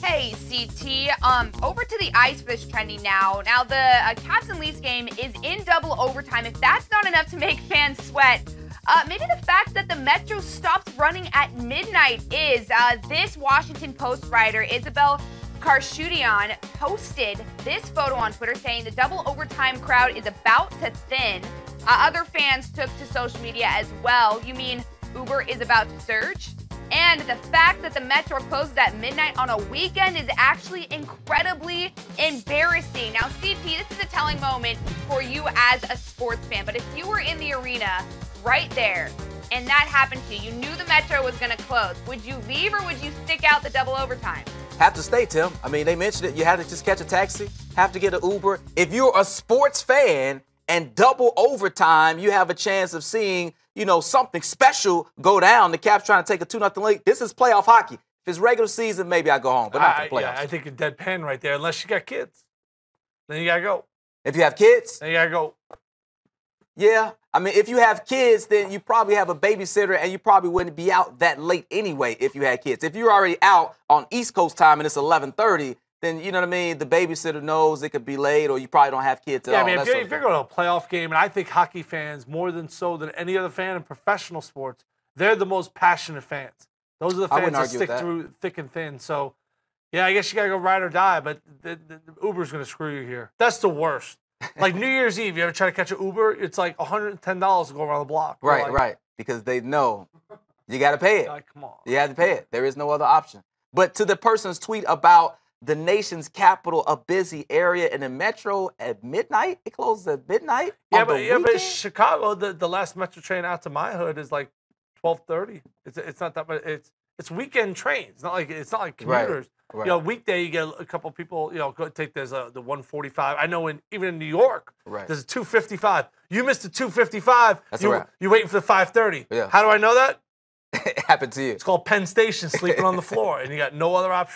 Hey, CT. Over to the ice fish trending now. Now, the Caps and Leafs game is in double overtime. If that's not enough to make fans sweat, maybe the fact that the Metro stops running at midnight is. This Washington Post writer, Isabel Karshudian, posted this photo on Twitter saying the double overtime crowd is about to thin. Other fans took to social media as well. You mean Uber is about to surge? And the fact that the Metro closes at midnight on a weekend is actually incredibly embarrassing. Now, CP, this is a telling moment for you as a sports fan, but if you were in the arena right there and that happened to you, you knew the Metro was going to close, would you leave or would you stick out the double overtime? Have to stay, Tim. I mean, they mentioned it. You have to just catch a taxi, have to get an Uber. If you're a sports fan and double overtime, you have a chance of seeing something special go down. The Caps trying to take a 2-0 lead. This is playoff hockey. If it's regular season, maybe I go home, but not the playoffs. Yeah, I think a dead pen right there, unless you got kids. Then you got to go. If you have kids? Then you got to go. Yeah. I mean, if you have kids, then you probably have a babysitter, and you probably wouldn't be out that late anyway if you had kids. If you're already out on East Coast time and it's 11:30, then you know what I mean? The babysitter knows it could be late, or you probably don't have kids at all. Yeah, I mean, if you're going to a playoff game, and I think hockey fans, more than so than any other fan in professional sports, they're the most passionate fans. Those are the fans that stick through thick and thin. So, yeah, I guess you got to go ride or die, but the Uber's going to screw you here. That's the worst. Like New Year's Eve, you ever try to catch an Uber? It's like $110 to go around the block. Right. Because they know you got to pay it. Like, come on. You have to pay it. There is no other option. But to the person's tweet about the nation's capital, a busy area in the Metro at midnight, it closes at midnight. Yeah, but Chicago, the last Metro train out to my hood is like 12:30. It's not that much. It's weekend trains. It's not like commuters. Right. Weekday you get a couple people. Go take the 145. I know even in New York, there's a 255. You missed the 255. That's a wrap. You're waiting for the 5:30. Yeah. How do I know that? It happened to you. It's called Penn Station, sleeping on the floor, and you got no other option.